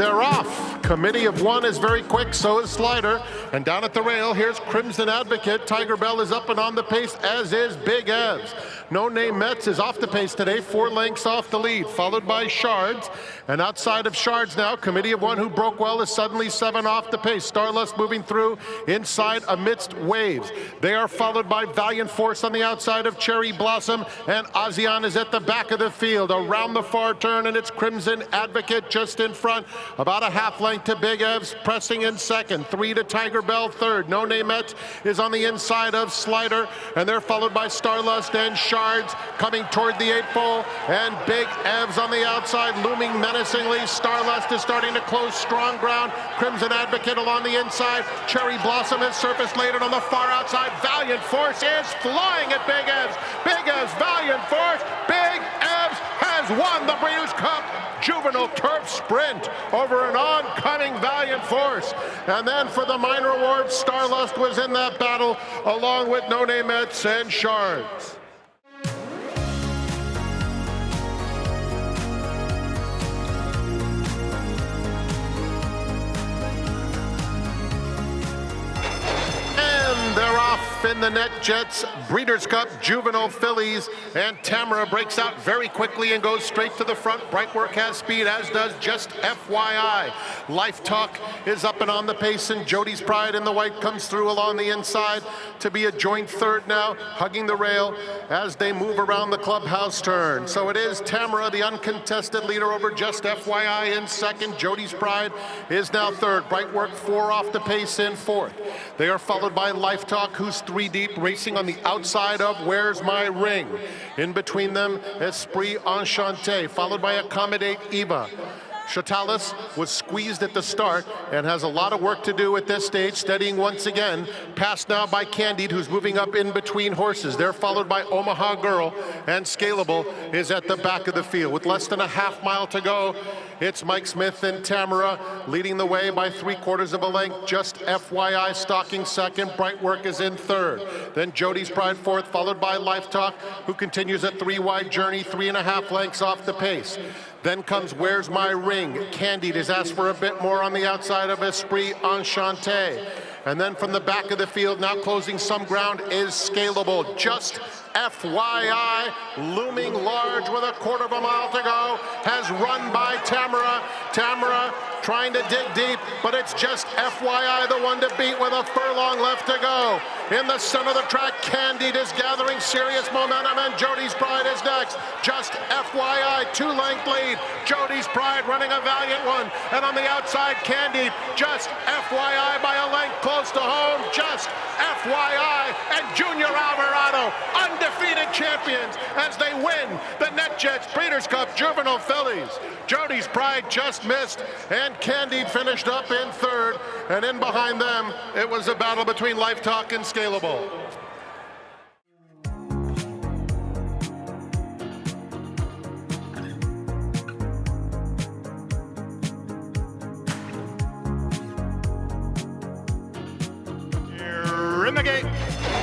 they're off. Committee of one is very quick, so is Slider. And down at the rail, here's Crimson Advocate. Tiger Bell is up and on the pace, as is Big Evs. No Name Mets is off the pace today, 4 lengths off the lead, followed by Shards. And outside of Shards now, Committee of one who broke well is suddenly 7 off the pace. Starlust moving through inside amidst waves. They are followed by Valiant Force on the outside of Cherry Blossom, and ASEAN is at the back of the field around the far turn, and it's Crimson Advocate just in front, about a half length to Big Evs, pressing in second, 3 to Tiger Bell third. No Name Mets is on the inside of Slider, and they're followed by Starlust and Shards coming toward the 8th pole, and Big Evs on the outside looming menacingly. Starlust is starting to close strong ground. Crimson Advocate along the inside. Cherry Blossom is surface laden on the far outside. Valiant Force is flying at Big Evs. Big Evs, Valiant Force. Big Evs has won the Breeders' Cup Juvenile Turf Sprint over an oncoming Valiant Force. And then for the minor awards, Starlust was in that battle along with No Name Mets and Shards. They're off in the NetJets Breeders' Cup Juvenile Fillies, and Tamara breaks out very quickly and goes straight to the front. Brightwork has speed, as does Just FYI. Life Talk is up and on the pace, and Jody's Pride in the white comes through along the inside to be a joint third now, hugging the rail as they move around the clubhouse turn. So it is Tamara, the uncontested leader, over Just FYI in second. Jody's Pride is now third. Brightwork 4 off the pace in fourth. They are followed by Life Talk, who's 3 deep, racing on the outside of Where's My Ring. In between them, Esprit Enchanté, followed by Accommodate Eva. Chatalis was squeezed at the start and has a lot of work to do at this stage, steadying once again. Passed now by Candide, who's moving up in between horses. They're followed by Omaha Girl, and Scalable is at the back of the field. With less than a half mile to go, it's Mike Smith and Tamara leading the way by 3/4 of a length. Just FYI stalking second. Brightwork is in third. Then Jody's Pride fourth, followed by Life Talk, who continues a 3-wide journey, 3.5 lengths off the pace. Then comes Where's My Ring. Candide is asked for a bit more on the outside of Esprit Enchanté. And then from the back of the field, now closing some ground, is Scalable. Just FYI, looming large with a 1/4 mile to go, has run by Tamara. Tamara trying to dig deep, but it's Just FYI the one to beat with a furlong left to go. In the center of the track, Candide is gathering serious momentum, and Jody's Pride is next. Just FYI, 2-length lead. Jody's Pride running a valiant one, and on the outside, Candide, Just FYI by a length close to home. Just FYI and Junior Alvarado, undefeated champions as they win the NetJets Breeders' Cup Juvenile Fillies. Jody's Pride just missed, and Candide finished up in third, and in behind them, it was a battle between Life Talk and Scalable. In the gate,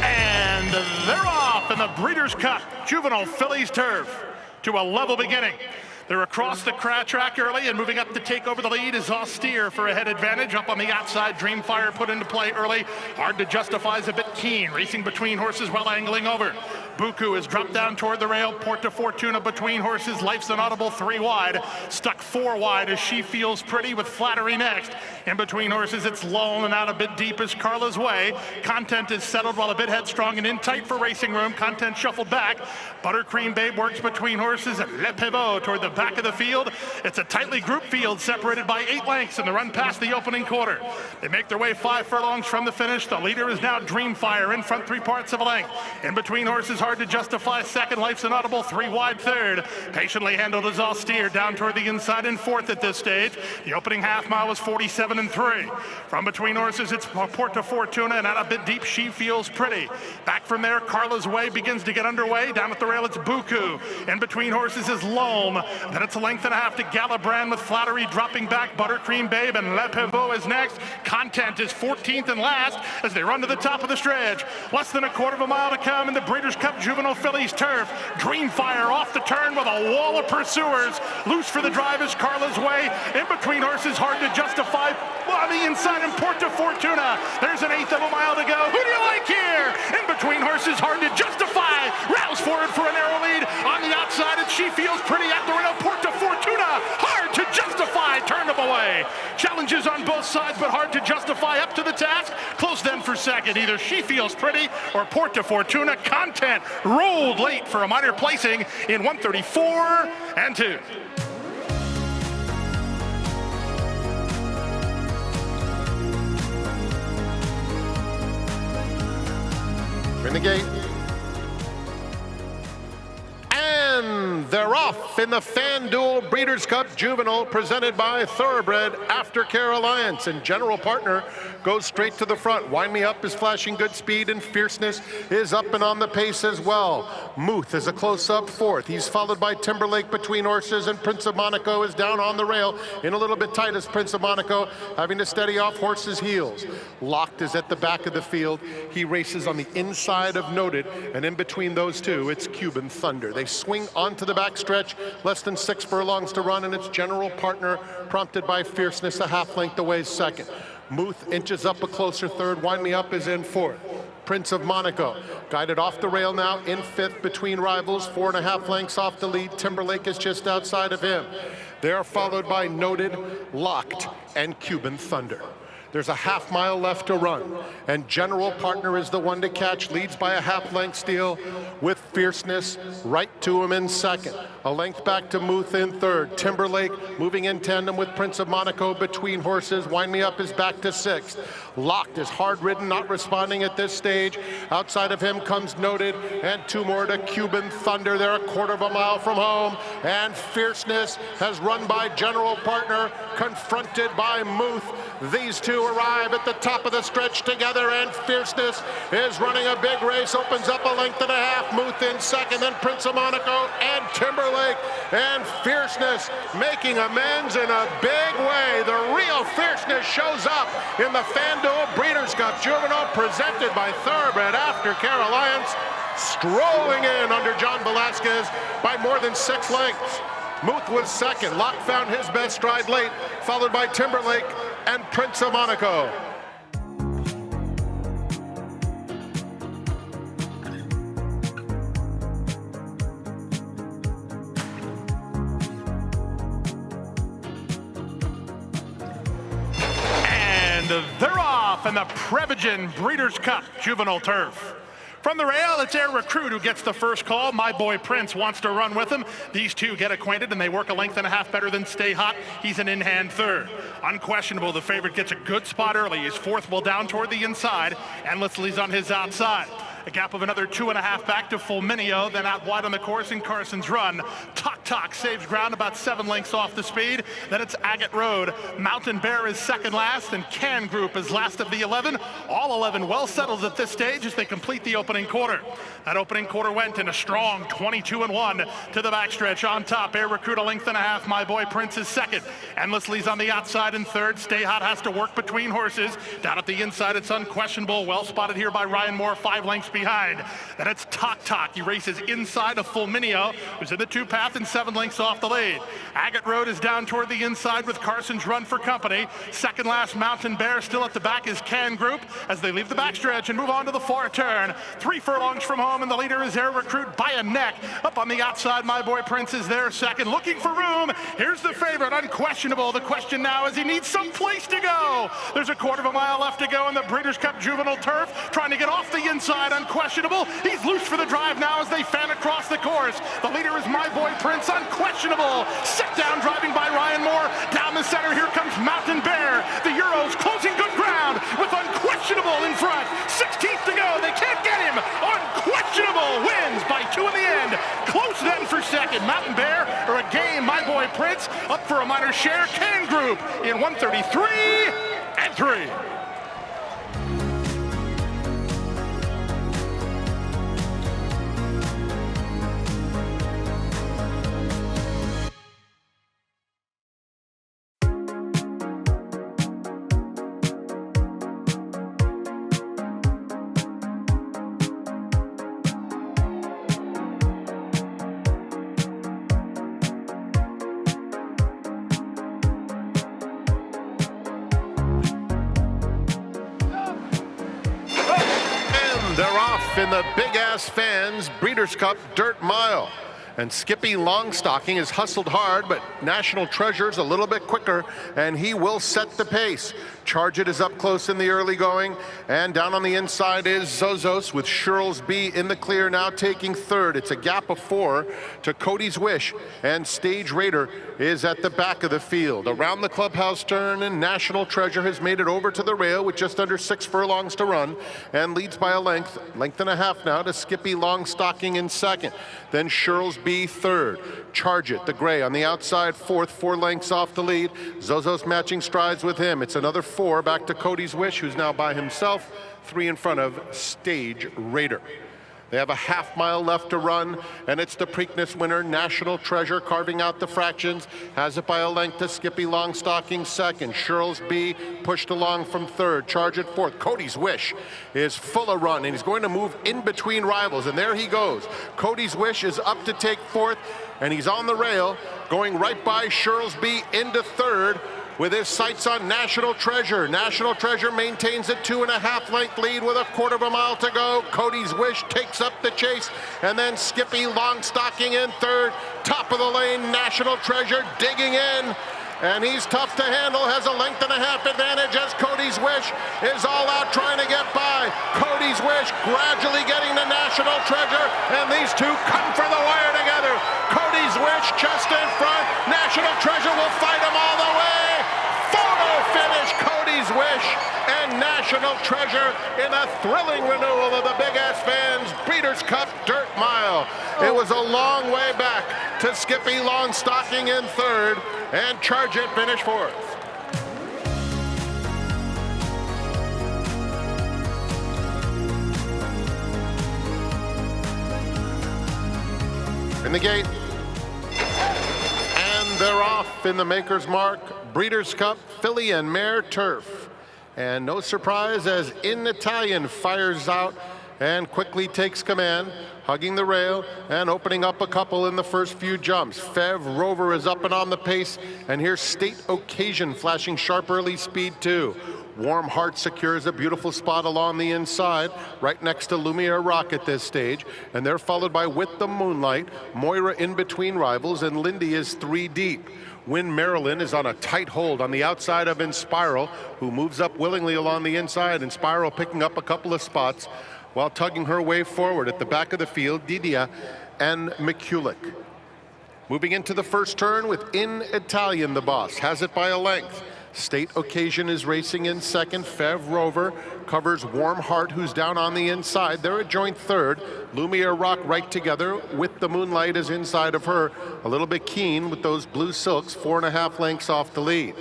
and they're off in the Breeders' Cup Juvenile Fillies Turf to a level beginning. They're across the track early, and moving up to take over the lead is Austere for a head advantage. Up on the outside, Dreamfire put into play early. Hard to justify is a bit keen, racing between horses while angling over. Buku has dropped down toward the rail. Porta Fortuna between horses. Life's an Audible 3 wide. Stuck 4 wide as She Feels Pretty with Flattery next. In between horses, it's Lull, and out a bit deep is Carla's Way. Content is settled while a bit headstrong and in tight for Racing Room. Content shuffled back. Buttercream Babe works between horses, and Le Pivot toward the back of the field. It's a tightly grouped field separated by 8 lengths in the run past the opening quarter. They make their way 5 furlongs from the finish. The leader is now Dreamfire in front 3/4 of a length. In between horses, hard to justify second. Life's an Audible 3 wide third. Patiently handled is Austere down toward the inside in fourth at this stage. The opening half mile was 47 7 and 3. From between horses, it's Porta Fortuna, and out a bit deep, She Feels Pretty. Back from there, Carla's Way begins to get underway. Down at the rail, it's Buku. In between horses is Loam. Then it's a length and a half to Galabran with Flattery dropping back. Buttercream Babe and Le Pivot is next. Content is 14th and last as they run to the top of the stretch. Less than a quarter of a mile to come in the Breeders' Cup Juvenile Fillies Turf. Dreamfire off the turn with a wall of pursuers. Loose for the drive is Carla's Way. In between horses, hard to justify. On the inside in Porta Fortuna. There's an eighth of a mile to go. Who do you like here? In between horses, hard to justify. Rouse forward for a narrow lead. On the outside, and She Feels Pretty at the rail. Porta Fortuna, hard to justify. Turn them away. Challenges on both sides, but hard to justify up to the task. Close then for second. Either She Feels Pretty or Porta Fortuna. Content rolled late for a minor placing in 134 and 2. In the gate. And they're off in the FanDuel Breeders' Cup Juvenile presented by Thoroughbred Aftercare Alliance. And general partner goes straight to the front. Wind Me Up is flashing good speed, and Fierceness is up and on the pace as well. Muth is a close-up fourth. He's followed by Timberlake between horses, and Prince of Monaco is down on the rail in a little bit tight as Prince of Monaco having to steady off horses' heels. Locked is at the back of the field. He races on the inside of Noted, and in between those two, it's Cuban Thunder. They swing onto the backstretch, less than 6 furlongs to run, and its general partner, prompted by Fierceness, a half length away second. Muth inches up a closer third. Wind Me Up is in fourth. Prince of Monaco guided off the rail now in fifth between rivals, 4.5 lengths off the lead. Timberlake is just outside of him. They are followed by Noted, Locked, and Cuban Thunder. There's a half mile left to run, and general partner is the one to catch, leads by a half length steal with Fierceness right to him in second. A length back to Muth in third. Timberlake moving in tandem with Prince of Monaco between horses. Wind Me Up is back to sixth. Locked is hard ridden, not responding at this stage. Outside of him comes Noted, and 2 more to Cuban Thunder. They're a quarter of a mile from home, and Fierceness has run by general partner, confronted by Muth. These two arrive at the top of the stretch together, and Fierceness is running a big race, opens up a length and a half. Muth in second, then Prince of Monaco and Timberlake, and Fierceness making amends in a big way. The real Fierceness shows up in the FanDuel Breeders' Cup Juvenile presented by Thoroughbred Aftercare Alliance, strolling in under John Velasquez by more than 6 lengths. Muth was second. Locke found his best stride late, followed by Timberlake and Prince of Monaco. And they're off in the Prevagen Breeders' Cup Juvenile Turf. From the rail, it's Air Recruit who gets the first call. My boy Prince wants to run with him. These two get acquainted, and they work a length and a half better than Stay Hot. He's an in-hand third. Unquestionable, the favorite gets a good spot early. His fourth will down toward the inside. Endlessly's on his outside. A gap of another 2.5 back to Fulmineo, then out wide on the course in Carson's Run. Tok saves ground about 7 lengths off the speed. Then it's Agate Road. Mountain Bear is second last, and Can Group is last of the 11. All 11 well settled at this stage as they complete the opening quarter. That opening quarter went in a strong 22-1 to the backstretch. On top, Air Recruit a length and a half. My boy Prince is second. Endlessly's on the outside in third. Stay Hot has to work between horses. Down at the inside, it's Unquestionable. Well spotted here by Ryan Moore, 5 lengths behind. Then it's Tok. He races inside of Fulmineo, who's in the 2 path and 7 lengths off the lead. Agate Road is down toward the inside with Carson's Run for company. Second last, Mountain Bear. Still at the back is Can Group as they leave the backstretch and move on to the far turn. 3 furlongs from home, and the leader is Air Recruit by a neck. Up on the outside, My Boy Prince is there second, looking for room. Here's the favorite, Unquestionable. The question now is he needs some place to go. There's a quarter of a mile left to go in the Breeders' Cup Juvenile Turf. Trying to get off the inside, Unquestionable. He's loose for the drive now as they fan across the course. The leader is My Boy Prince, Unquestionable. Set down, driving by Ryan Moore. Down the center, here comes Mountain Bear. The Euros closing good ground with Unquestionable in front. 16th to go, they can't get him. Unquestionable wins by 2 in the end. Close then for second. Mountain Bear, or a game, My Boy Boy Prince. Up for a minor share, Can Group in 133 and 3. They're off in the Big Ass Fans Breeders' Cup Dirt Mile. And Skippy Longstocking is hustled hard, but National Treasure's a little bit quicker, and he will set the pace. Charge It is up close in the early going, and down on the inside is Zozos with Shirl's B in the clear, now taking third. It's a gap of 4 to Cody's Wish, and Stage Raider is at the back of the field. Around the clubhouse turn, and National Treasure has made it over to the rail with just under 6 furlongs to run, and leads by a length and a half now to Skippy Longstocking in second. Then Shirl's B third. Charge It, the gray, on the outside fourth, 4 lengths off the lead. Zozos matching strides with him. It's another 4 back to Cody's Wish, who's now by himself, 3 in front of Stage Raider. They have a half-mile left to run, and it's the Preakness winner, National Treasure, carving out the fractions. Has it by a length to Skippy Longstocking second. Shirl's B pushed along from third. Charge It fourth. Cody's Wish is full of run, and he's going to move in between rivals, and there he goes. Cody's Wish is up to take fourth, and he's on the rail, going right by Shirl's B into third, with his sights on National Treasure. National Treasure maintains a 2.5 length lead with a quarter of a mile to go. Cody's Wish takes up the chase, and then Skippy Longstocking in third. Top of the lane, National Treasure digging in, and he's tough to handle, has a 1.5 length advantage as Cody's Wish is all out trying to get by. Cody's Wish gradually getting to National Treasure, and these two come for the wire together. Cody's Wish just in front. National Treasure will fight him all the way. Photo finish, Cody's Wish and National Treasure in a thrilling renewal of the Big Ass Fans Breeders' Cup Dirt Mile. It was a long way back to Skippy Longstocking in third, and Charge It finished fourth. In the gate, and they're off in the Maker's Mark Breeders' Cup Filly and Mare Turf. And no surprise as In Italian fires out and quickly takes command, hugging the rail and opening up a couple in the first few jumps. Fev Rover is up and on the pace, and here's State Occasion flashing sharp early speed too. Warm Heart secures a beautiful spot along the inside, right next to Lumiere Rock at this stage, and they're followed by With the Moonlight, Moira in between rivals, and Lindy is 3 deep. Win Maryland is on a tight hold on the outside of Inspiral, who moves up willingly along the inside. Inspiral picking up a couple of spots while tugging her way forward. At the back of the field, Didia and McCulloch. Moving into the first turn with In Italian, the boss. Has it by a length. State Occasion is racing in second. Fev Rover covers Warm Heart, who's down on the inside. They're a joint third. Lumiere Rock right together. With the Moonlight is inside of her. A little bit keen with those blue silks, 4.5 lengths off the lead.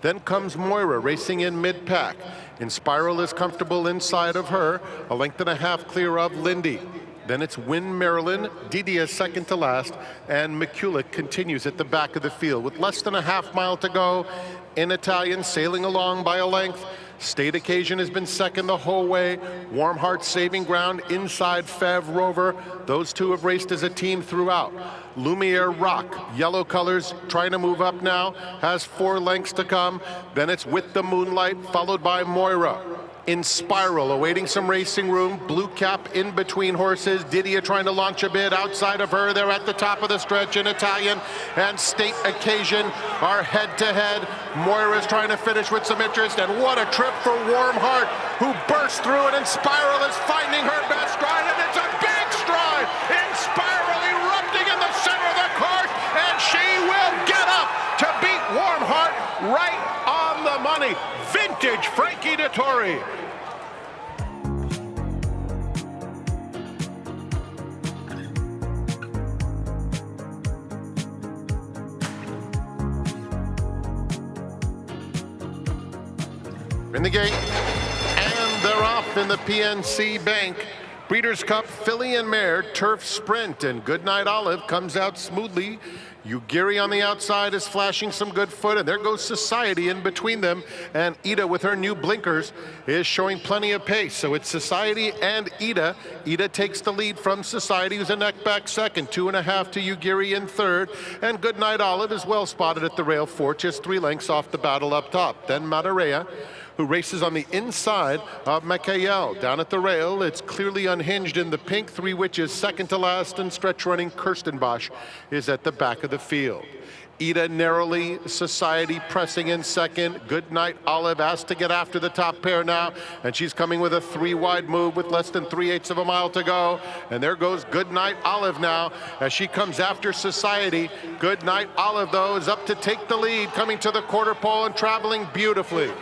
Then comes Moira racing in mid-pack. Inspiral is comfortable inside of her. A 1.5 lengths clear of Lindy. Then it's Win Maryland, Didia second to last, and McCulloch continues at the back of the field. With less than a half mile to go, In Italian sailing along by a length. State Occasion has been second the whole way. Warm Heart saving ground inside Fev Rover. Those two have raced as a team throughout. Lumiere Rock, yellow colors, trying to move up now, has 4 lengths to come. Then it's With the Moonlight, followed by Moira. Inspiral awaiting some racing room. Blue Cap in between horses. Didia trying to launch a bit outside of her. They're at the top of the stretch. In Italian and State Occasion are head to head. Moira's trying to finish with some interest, and what a trip for Warm Heart, who bursts through it, and Inspiral is finding her best stride, and it's a big stride. Inspiral erupting in the center of the course, and she will get up to beat Warm Heart right on the money. Vintage Frankie Dettori. In the gate, and they're off in the PNC Bank. Breeders' Cup Filly and Mare Turf Sprint, and Goodnight Olive comes out smoothly. Ugiri on the outside is flashing some good foot, and there goes Society in between them. And Ida, with her new blinkers, is showing plenty of pace. So it's Society and Ida. Ida takes the lead from Society, who's a neck back second, 2.5 to Ugiri in third. And Goodnight Olive is well spotted at the rail fourth, just 3 lengths off the battle up top. Then Mare, who races on the inside of Michael. Down at the rail, it's clearly unhinged in the pink. 3 Witches second to last, and stretch running Kirstenbosch is at the back of the field. Ida narrowly, Society pressing in second. Goodnight Olive asked to get after the top pair now, and she's coming with a 3-wide move with less than 3/8 of a mile to go. And there goes Goodnight Olive now as she comes after Society. Goodnight Olive, though, is up to take the lead, coming to the quarter pole and traveling beautifully.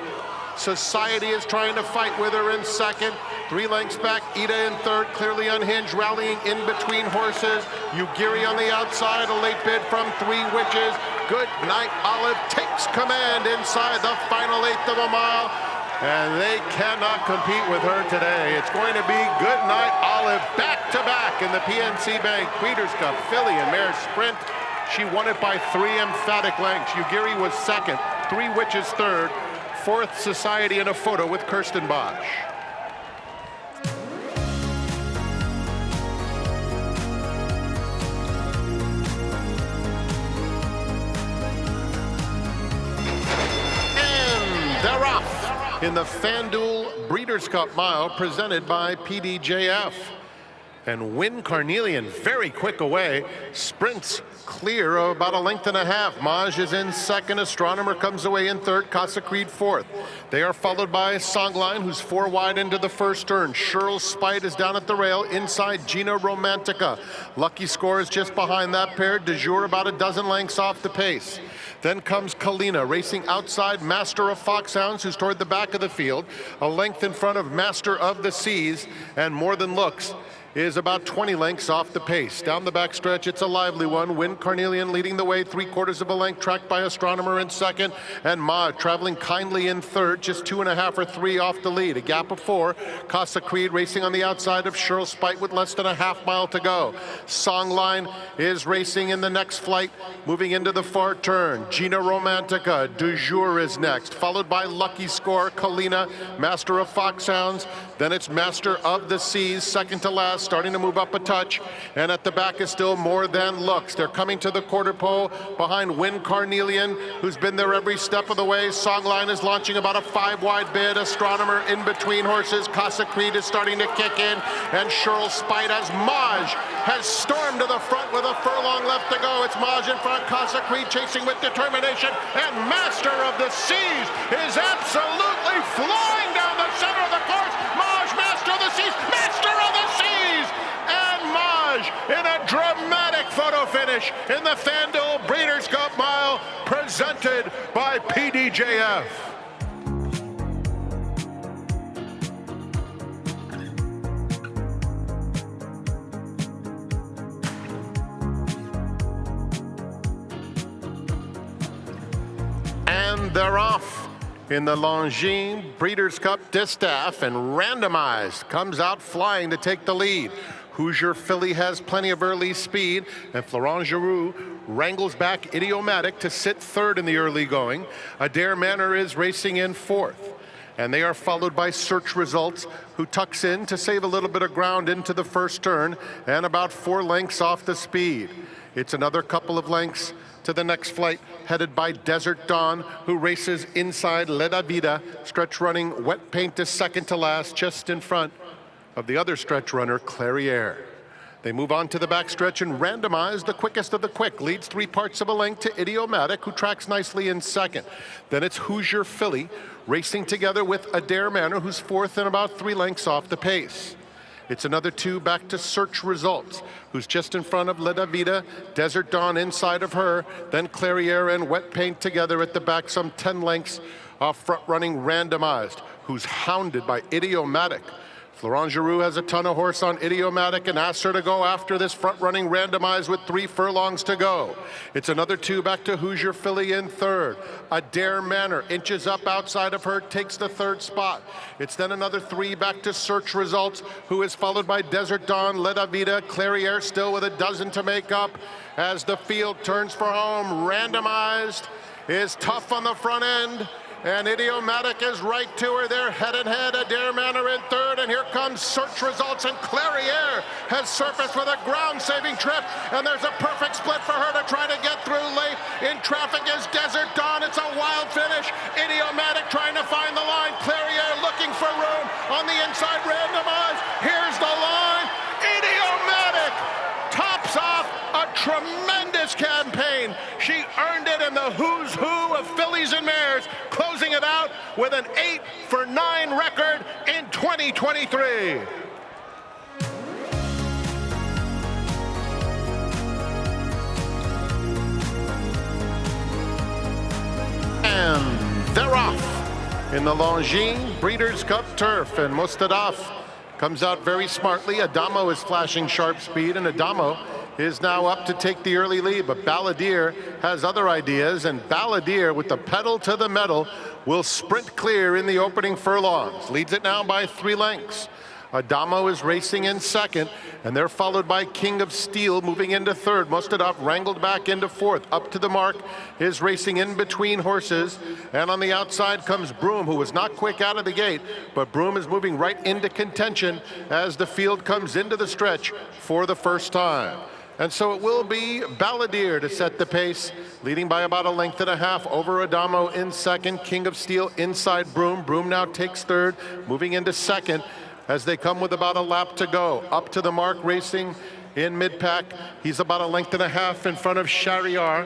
Society is trying to fight with her in second. 3 lengths back, Ida in third, clearly unhinged, rallying in between horses. Ugiri on the outside, a late bid from 3 Witches. Goodnight Olive takes command inside the final 1/8 of a mile, and they cannot compete with her today. It's going to be Goodnight Olive back-to-back in the PNC Bank Breeders' Cup Filly and Mare Sprint. She won it by 3 emphatic lengths. Ugiri was second, 3 Witches third, 4th Society in a photo with Kirstenbosch. And they're off in the FanDuel Breeders' Cup Mile presented by PDJF. And Win Carnelian, very quick away, sprints clear of about 1.5 lengths. Maj is in second, Astronomer comes away in third, Casa Creed fourth. They are followed by Songline, who's 4 wide into the first turn. Sherrill Spite is down at the rail, inside Gina Romantica. Lucky Score is just behind that pair, De Jour about a dozen lengths off the pace. Then comes Kalina, racing outside Master of Foxhounds, who's toward the back of the field, a length in front of Master of the Seas, and More Than Looks is about 20 lengths off the pace. Down the back stretch, it's a lively one. Win Carnelian leading the way, 3/4 of a length, tracked by Astronomer in second, and Ma traveling kindly in third, just 2.5 or 3 off the lead. A gap of 4. Casa Creed racing on the outside of Sherrill Spite with less than a half mile to go. Songline is racing in the next flight, moving into the far turn. Gina Romantica, Du Jour is next, followed by Lucky Score, Kalina, Master of Foxhounds. Then it's Master of the Seas, second to last, starting to move up a touch. And at the back is still More Than Looks. They're coming to the quarter pole behind Win Carnelian, who's been there every step of the way. Songline is launching about a 5-wide bid. Astronomer in between horses. Casa Creed is starting to kick in. And Sherrill Spite as Maj has stormed to the front with a furlong left to go. It's Maj in front, Casa Creed chasing with determination. And Master of the Seas is absolutely flying down the center of the course. Maj, Master of the Seas, Master of the Seas! And Maj in a dramatic photo finish in the FanDuel Breeders' Cup Mile presented by PDJF. And they're off in the Longines Breeders' Cup Distaff, and Randomized comes out flying to take the lead. Hoosier Filly has plenty of early speed, and Florent Giroux wrangles back Idiomatic to sit third in the early going. Adair Manor is racing in fourth, and they are followed by Search Results, who tucks in to save a little bit of ground into the first turn, and about 4 lengths off the speed. It's another couple of lengths to the next flight, headed by Desert Dawn, who races inside Leda Vida, stretch running Wet Paint is second to last, just in front of the other stretch runner, Clairiere. They move on to the backstretch and Randomize, the quickest of the quick, leads 3/4 of a length to Idiomatic, who tracks nicely in second. Then it's Hoosier Filly, racing together with Adair Manor, who's fourth and about 3 lengths off the pace. It's another 2 back to Search Results, who's just in front of La Davida, Desert Dawn inside of her, then Clairiere and Wet Paint together at the back, some 10 lengths off front running Randomized, who's hounded by Idiomatic Florent Giroux has a ton of horse on Idiomatic and asks her to go after this front-running randomized with 3 furlongs to go. It's another 2 back to Hoosier Filly in third. Adair Manor inches up outside of her, takes the 3rd spot. It's then another 3 back to Search Results, who is followed by Desert Dawn, Leda Vida, Clairiere still with a dozen to make up. As the field turns for home, randomized is tough on the front end. And Idiomatic is right to her. They're head and head. Adair Manor in third. And here comes Search Results. And Clairiere has surfaced with a ground-saving trip. And there's a perfect split for her to try to get through late. In traffic is Desert Dawn. It's a wild finish. Idiomatic trying to find the line. Clairiere looking for room on the inside randomized. Here's the line. Idiomatic tops off a tremendous campaign. She earned it in the who's who of fillies and mares, closing it out with an 8-for-9 record in 2023. And they're off in the Longines Breeders' Cup Turf, and Mostadaf comes out very smartly. Adamo is flashing sharp speed, and Adamo is now up to take the early lead, but Balladeer has other ideas, and Balladeer, with the pedal to the metal, will sprint clear in the opening furlongs. Leads it now by 3 lengths. Adamo is racing in second, and they're followed by King of Steel moving into third. Mostadaf wrangled back into fourth. Up to the Mark is racing in between horses, and on the outside comes Broom, who was not quick out of the gate, but Broom is moving right into contention as the field comes into the stretch for the first time. And so it will be Balladeer to set the pace, leading by about 1.5 lengths over Adamo in second. King of Steel inside Broom. Broom now takes third, moving into second as they come with about a lap to go. Up to the Mark racing in mid-pack. He's about 1.5 lengths in front of Shahryar,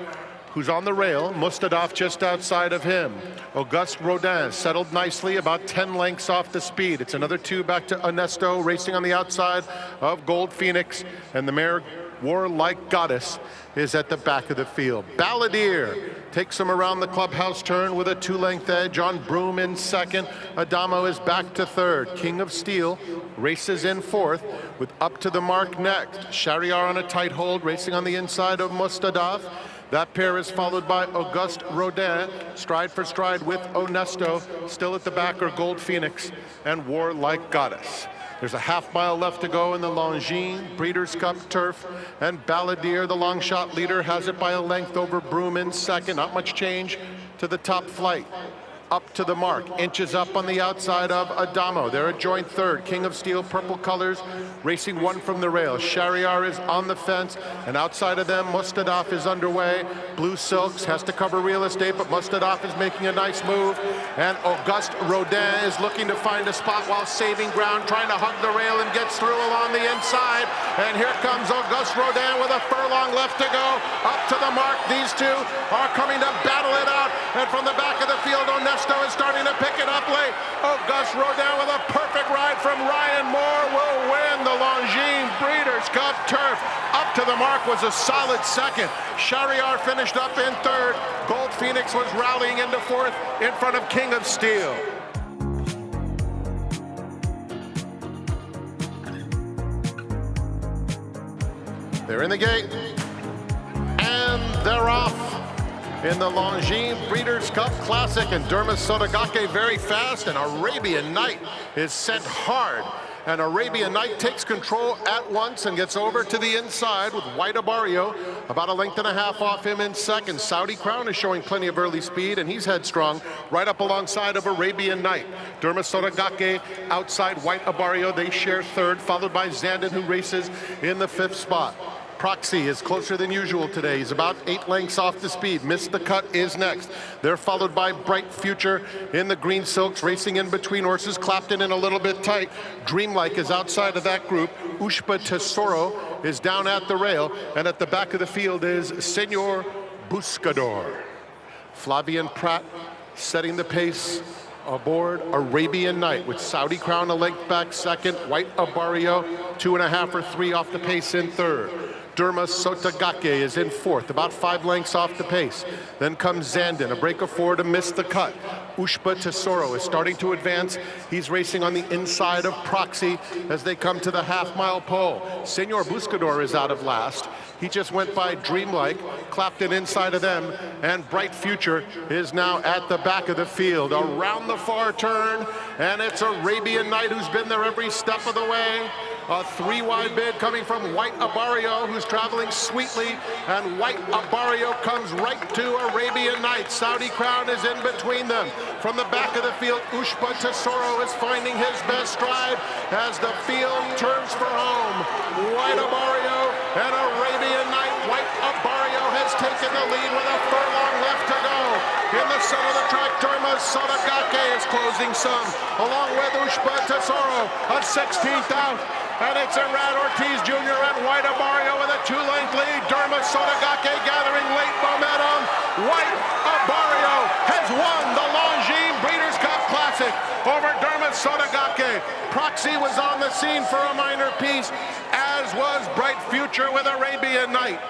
who's on the rail. Mostadaf just outside of him. Auguste Rodin settled nicely, about 10 lengths off the speed. It's another 2 back to Ernesto, racing on the outside of Gold Phoenix, and the mare Warlike Goddess is at the back of the field. Balladeer takes him around the clubhouse turn with a 2-length edge on Broom in second. Adamo is back to third. King of Steel races in fourth with Up to the Mark next. Shahryar on a tight hold, racing on the inside of Mostadaf. That pair is followed by Auguste Rodin, stride for stride with Ernesto. Still at the back are Gold Phoenix and Warlike Goddess. There's a half-mile left to go in the Longines Breeders' Cup Turf, and Balladeer, the long shot leader, has it by a length over Broom in second. Not much change to the top flight. Up to the Mark, inches up on the outside of Adamo. They're a joint third. King of Steel, purple colors, racing 1 from the rail. Shahryar is on the fence, and outside of them, Mostadaf is underway. Blue Silks has to cover real estate, but Mostadaf is making a nice move, and Auguste Rodin is looking to find a spot while saving ground, trying to hug the rail and gets through along the inside. And here comes Auguste Rodin with a furlong left to go. Up to the Mark, these two are coming to battle it out, and from the back of the field, Ernesto is starting to pick it up late. Auguste Rodin with a perfect ride from Ryan Moore will win the Longines Breeders' Cup Turf. Up to the Mark was a solid second. Shahryar finished up in third. Gold Phoenix was rallying into fourth in front of King of Steel. They're in the gate, and they're off in the Longines Breeders' Cup Classic. And Dermis Sotogake very fast, and Arabian Night is sent hard. And Arabian Night takes control at once and gets over to the inside with White Abario about 1.5 lengths off him in second. Saudi Crown is showing plenty of early speed, and he's headstrong right up alongside of Arabian Night. Dermis Sotogake outside White Abario. They share third, followed by Zandon, who races in the 5th spot. Proxy is closer than usual today. He's about 8 lengths off the speed. Miss the Cut is next. They're followed by Bright Future in the green silks, racing in between horses. Clapton in a little bit tight. Dreamlike is outside of that group. Ushpa Tesoro is down at the rail. And at the back of the field is Senor Buscador. Flavian Pratt setting the pace aboard Arabian Night with Saudi Crown a length back second. White Abario 2.5 or 3 off the pace in third. Derma Sotagake is in fourth, about 5 lengths off the pace. Then comes Zandon, a break of 4 to miss the cut. Ushba Tesoro is starting to advance. He's racing on the inside of Proxy as they come to the half-mile pole. Senor Buscador is out of last. He just went by Dreamlike, clapped it inside of them, and Bright Future is now at the back of the field. Around the far turn, and it's Arabian Night who's been there every step of the way. A 3-wide bid coming from White Abario, who's traveling sweetly, and White Abario comes right to Arabian Night. Saudi Crown is in between them. From the back of the field, Ushba Tesoro is finding his best stride as the field turns for home. White Abario and Arabian Night. White Abario has taken the lead with a furlong left to go. In the center of the track, Derma Sotagake is closing some, along with Ushba Tesoro, a 16th out. And it's Irad Ortiz Jr. and White Abario with a 2-length lead. Derma Sotagake gathering late momentum. White Abario has won the Longines Breeders' Cup Classic over Derma Sotagake. Proxy was on the scene for a minor piece, as was Bright Future with Arabian Night.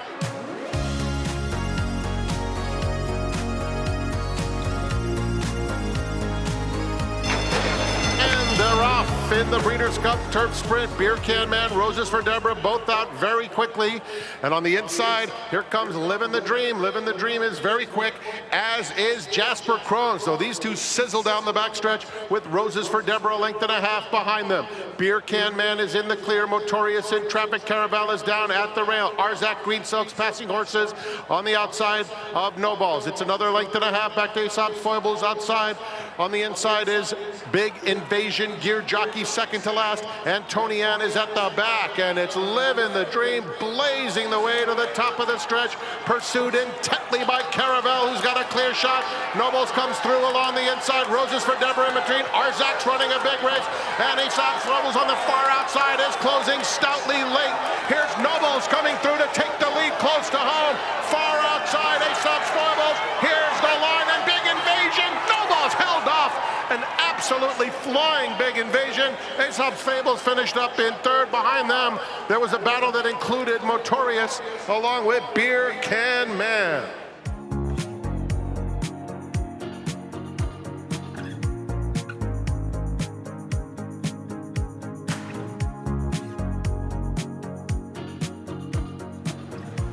They're off in the Breeders' Cup Turf Sprint. Beer Can Man, Roses for Deborah, both out very quickly. And on the inside, here comes Livin' the Dream. Livin' the Dream is very quick, as is Jasper Crone. So these two sizzle down the backstretch with Roses for Deborah a length and a half behind them. Beer Can Man is in the clear. Motorius in traffic. Caraval is down at the rail. Arzak Green Silks passing Horses on the outside of No Balls. It's another length and a half back to Aesop's Foibles outside. On the inside is Big Invasion Gear Jockey second to last, and Tony Ann is at the back, and it's Livin' the Dream blazing the way to the top of the stretch, pursued intently by Caravel, who's got a clear shot. Nobles comes through along the inside. Roses for Deborah in between. Arzak's running a big race, and Aesop's Foibles on the far outside is closing stoutly late. Here's Nobles coming through to take the lead close to home. Far outside, Aesop's Foibles. Here's the line, and Big Invasion. Nobles held off an absolutely flying Big Invasion. Aesop's Fables finished up in third. Behind them, there was a battle that included Motorius along with Beer Can Man.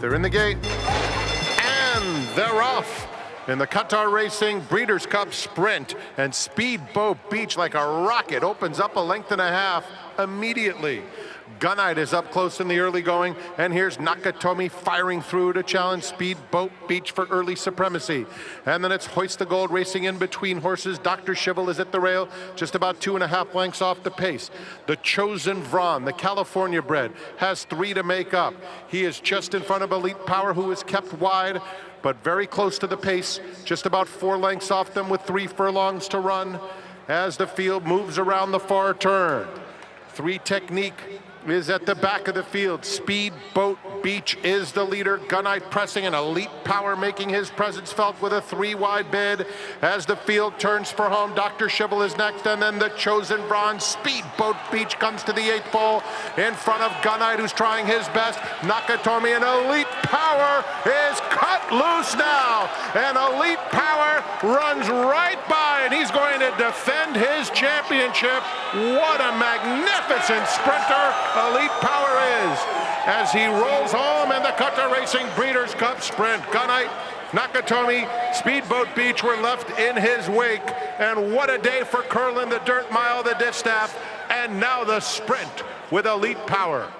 They're in the gate, and they're off. In the Qatar Racing Breeders' Cup Sprint, and Speedboat Beach, like a rocket, opens up a length and a half immediately. Gunite is up close in the early going, and here's Nakatomi firing through to challenge Speedboat Beach for early supremacy. And then it's Hoist the Gold racing in between horses. Dr. Shivel is at the rail, just about 2.5 lengths off the pace. The Chosen Vron, the California bred, has 3 to make up. He is just in front of Elite Power, who is kept wide, but very close to the pace, just about 4 lengths off them with 3 furlongs to run as the field moves around the far turn. 3 Technique is at the back of the field. Speedboat Beach is the leader. Gunite pressing, and Elite Power making his presence felt with a 3-wide bid as the field turns for home. Dr. Shivel is next, and then the Chosen Bronze. Speedboat Beach comes to the 8th pole in front of Gunite, who's trying his best. Nakatomi, and Elite Power is cut loose now, and Elite Power runs right by, and he's going to defend his championship. What a magnificent sprinter Elite Power is, as he rolls home in the Qatar Racing Breeders' Cup Sprint. Gunite, Nakatomi, Speedboat Beach were left in his wake, and what a day for Curlin, the dirt mile, the Distaff, and now the sprint with Elite Power.